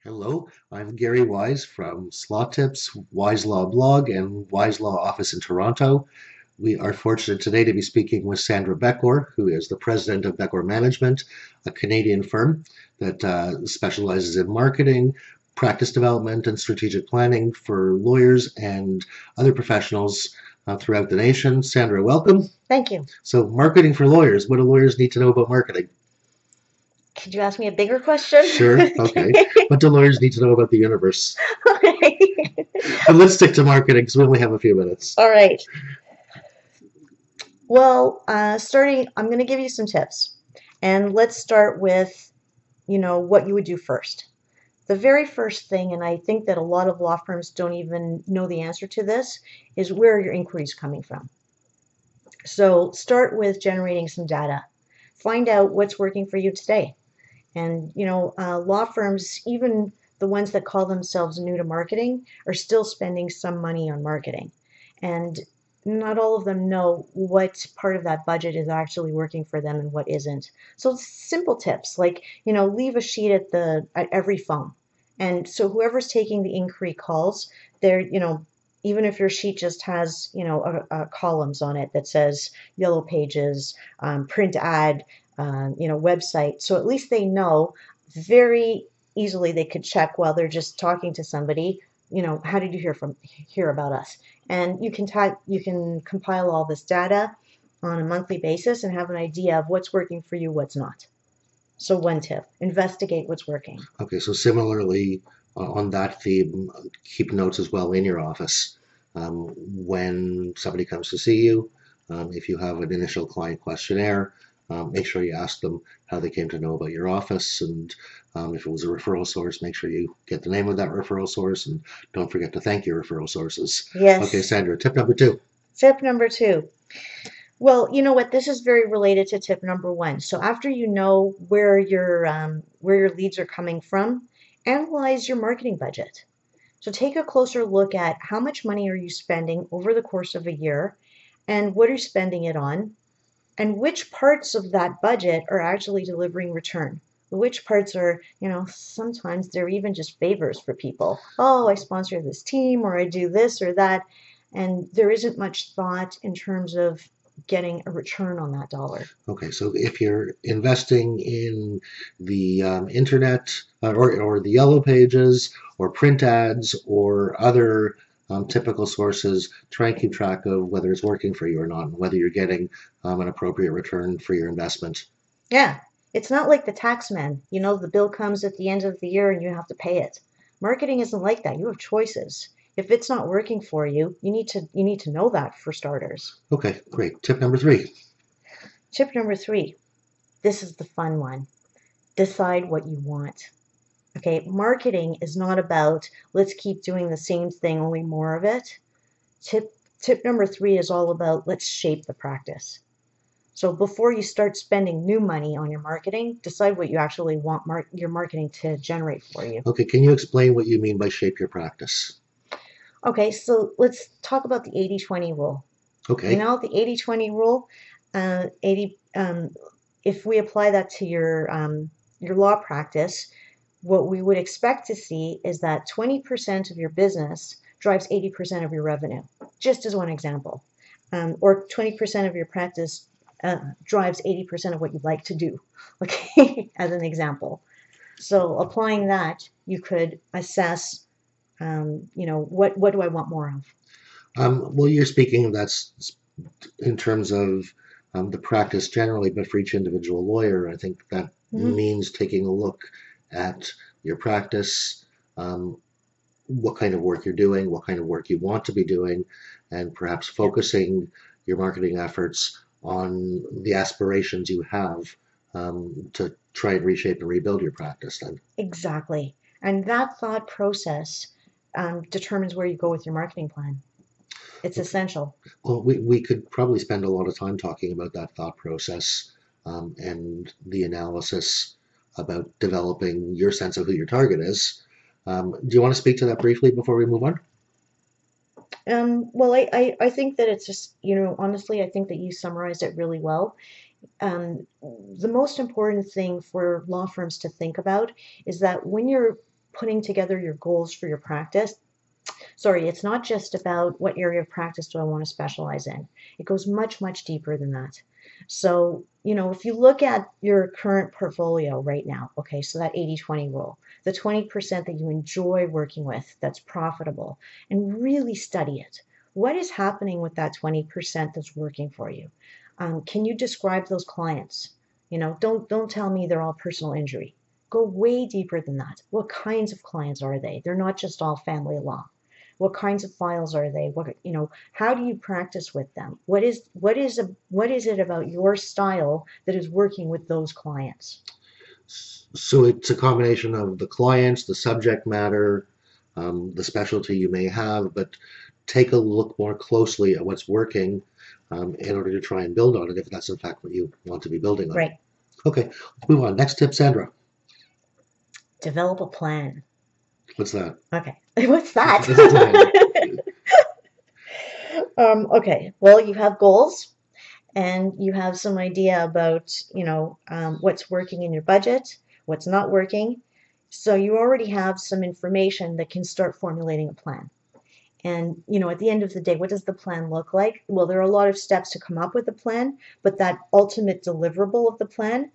Hello, I'm Gary Wise from Slaw Tips, Wise Law Blog, and Wise Law Office in Toronto. We are fortunate today to be speaking with Sandra Beckor, who is the president of Beckor Management, a Canadian firm that specializes in marketing, practice development, and strategic planning for lawyers and other professionals throughout the nation. Sandra, welcome. Thank you. So, marketing for lawyers. What do lawyers need to know about marketing? Could you ask me a bigger question? Sure, okay. What do lawyers need to know about the universe? Okay. But let's stick to marketing because we only have a few minutes. All right. Well, I'm going to give you some tips. And let's start with, what you would do first. The very first thing, and I think that a lot of law firms don't even know the answer to this, is where are your inquiries coming from? So start with generating some data. Find out what's working for you today. And, law firms, even the ones that call themselves new to marketing, are still spending some money on marketing. And not all of them know what part of that budget is actually working for them and what isn't. So simple tips like, leave a sheet at every phone. And so whoever's taking the inquiry calls, they're, even if your sheet just has, columns on it that says yellow pages, print ad, website. So at least they know very easily they could check while they're just talking to somebody, how did you hear about us? And you can compile all this data on a monthly basis and have an idea of what's working for you, what's not. So one tip, investigate what's working. Okay, so similarly, on that theme, keep notes as well in your office. When somebody comes to see you, if you have an initial client questionnaire, make sure you ask them how they came to know about your office, and if it was a referral source, make sure you get the name of that referral source, and don't forget to thank your referral sources. Okay, Yes. Sandra, tip number two. Tip number two. Well, you know what? This is very related to tip number one. So after you know where your leads are coming from, analyze your marketing budget. So take a closer look at how much money are you spending over the course of a year, and what are you spending it on, and which parts of that budget are actually delivering return. Which parts are, sometimes they're even just favors for people. Oh, I sponsor this team, or I do this or that, and there isn't much thought in terms of getting a return on that dollar. Okay, so if you're investing in the internet or the yellow pages or print ads or other typical sources, try and keep track of whether it's working for you or not, and whether you're getting an appropriate return for your investment. Yeah, it's not like the tax man. The bill comes at the end of the year and you have to pay it. Marketing isn't like that. You have choices. If it's not working for you, you need to know that for starters. Okay, great. Tip number three. Tip number three. This is the fun one. Decide what you want. Okay, marketing is not about let's keep doing the same thing, only more of it. Tip number three is all about let's shape the practice. So before you start spending new money on your marketing, decide what you actually want your marketing to generate for you. Okay, can you explain what you mean by shape your practice? Okay, so let's talk about the 80-20 rule. Okay. The 80-20 rule, 80 if we apply that to your law practice, what we would expect to see is that 20% of your business drives 80% of your revenue, just as one example. Or 20% of your practice drives 80% of what you'd like to do, okay, as an example. So applying that, you could assess, what do I want more of? Well, you're speaking that's in terms of the practice generally, but for each individual lawyer, I think that Mm-hmm. means taking a look at your practice, um, what kind of work you're doing, what kind of work you want to be doing, and perhaps Yeah, focusing your marketing efforts on the aspirations you have to try and reshape and rebuild your practice then. exactly. And that thought process determines where you go with your marketing plan. It's Okay. essential. Well, we could probably spend a lot of time talking about that thought process and the analysis about developing your sense of who your target is. Do you want to speak to that briefly before we move on? Well, I think that it's just, honestly, I think that you summarized it really well. The most important thing for law firms to think about is that when you're putting together your goals for your practice, sorry, it's not just about what area of practice do I want to specialize in. It goes much, much deeper than that. So, if you look at your current portfolio right now, okay, so that 80-20 rule, the 20% that you enjoy working with that's profitable, and really study it. What is happening with that 20% that's working for you? Can you describe those clients? Don't tell me they're all personal injury. Go way deeper than that. What kinds of clients are they? They're not just all family law. What kinds of files are they? How do you practice with them? What is it about your style that is working with those clients? So it's a combination of the clients, the subject matter, the specialty you may have, but take a look more closely at what's working in order to try and build on it if that's in fact what you want to be building on. Right. Okay, let's move on. Next tip, Sandra. Develop a plan. What's that? Okay. What's that? What's a plan? Okay. Well, you have goals and you have some idea about, what's working in your budget, what's not working. So you already have some information that can start formulating a plan. And, at the end of the day, what does the plan look like? Well, there are a lot of steps to come up with a plan, but that ultimate deliverable of the plan,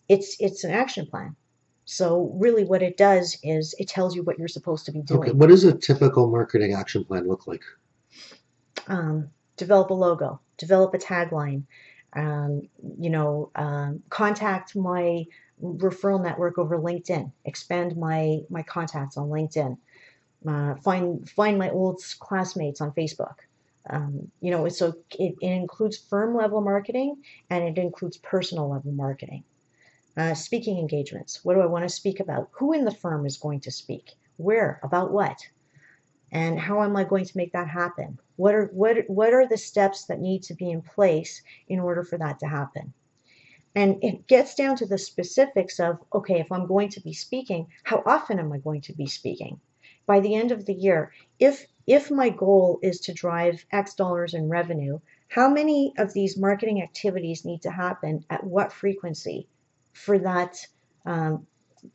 it's an action plan. So really what it does is it tells you what you're supposed to be doing. Okay, what does a typical marketing action plan look like? Develop a logo, develop a tagline, contact my referral network over LinkedIn, expand my contacts on LinkedIn, find my old classmates on Facebook. So it includes firm level marketing and it includes personal level marketing. Speaking engagements. What do I want to speak about? Who in the firm is going to speak? Where? About what? And how am I going to make that happen? What are the steps that need to be in place in order for that to happen? And it gets down to the specifics of, okay, if I'm going to be speaking, how often am I going to be speaking? By the end of the year, if my goal is to drive X dollars in revenue, how many of these marketing activities need to happen at what frequency for that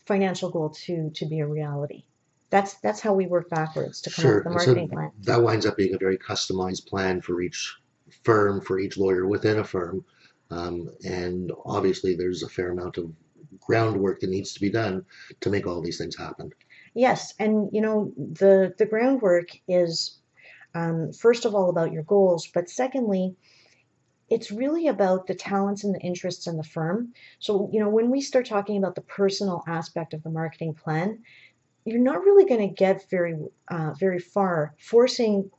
financial goal to be a reality? That's how we work backwards to come up with a marketing plan. That winds up being a very customized plan for each firm, for each lawyer within a firm. And obviously there's a fair amount of groundwork that needs to be done to make all these things happen. Yes, and the groundwork is first of all about your goals, but secondly, it's really about the talents and the interests in the firm. So, when we start talking about the personal aspect of the marketing plan, you're not really going to get very far forcing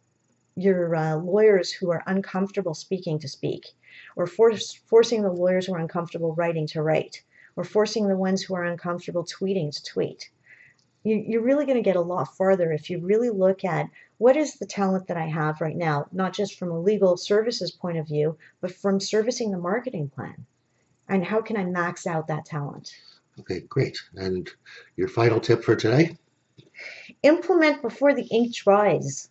your lawyers who are uncomfortable speaking to speak, or forcing the lawyers who are uncomfortable writing to write, or forcing the ones who are uncomfortable tweeting to tweet. You're really going to get a lot farther if you really look at what is the talent that I have right now, not just from a legal services point of view, but from servicing the marketing plan. And how can I max out that talent? Okay, great. And your final tip for today? Implement before the ink dries.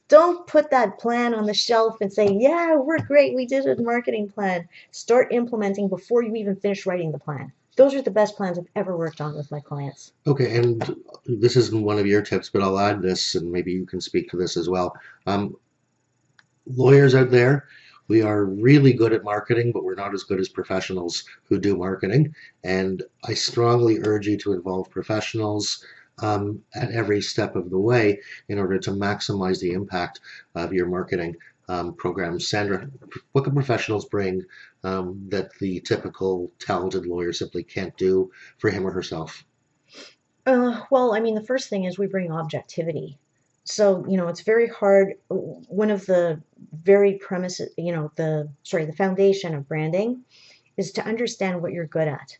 Don't put that plan on the shelf and say, yeah, we're great, we did a marketing plan. Start implementing before you even finish writing the plan. Those are the best plans I've ever worked on with my clients. Okay, and this isn't one of your tips, but I'll add this, and maybe you can speak to this as well. Lawyers out there, we are really good at marketing, but we're not as good as professionals who do marketing. And I strongly urge you to involve professionals at every step of the way in order to maximize the impact of your marketing programs. Sandra, what can professionals bring that the typical talented lawyer simply can't do for him or herself? Well, I mean, the first thing is we bring objectivity. So, it's very hard. One of the very premises, the foundation of branding is to understand what you're good at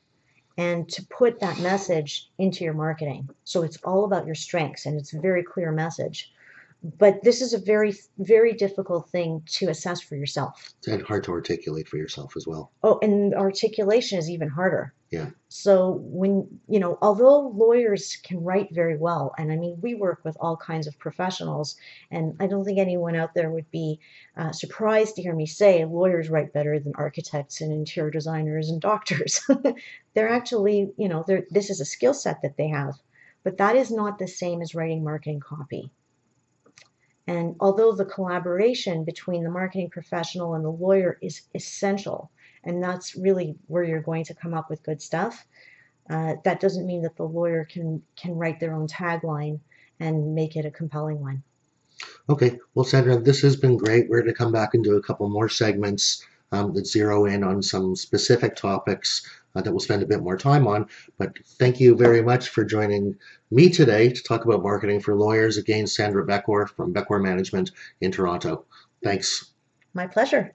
and to put that message into your marketing. So it's all about your strengths and it's a very clear message. But this is a very, very difficult thing to assess for yourself. And hard to articulate for yourself as well. Oh, and articulation is even harder. Yeah. So although lawyers can write very well, and I mean, we work with all kinds of professionals, and I don't think anyone out there would be surprised to hear me say lawyers write better than architects and interior designers and doctors. They're actually, this is a skill set that they have. but that is not the same as writing marketing copy. And although the collaboration between the marketing professional and the lawyer is essential, and that's really where you're going to come up with good stuff, that doesn't mean that the lawyer can write their own tagline and make it a compelling one. Okay, well, Sandra, this has been great. We're going to come back and do a couple more segments that zero in on some specific topics that we'll spend a bit more time on. But thank you very much for joining me today to talk about marketing for lawyers. Again, Sandra Beckor from Beckor Management in Toronto. Thanks. My pleasure.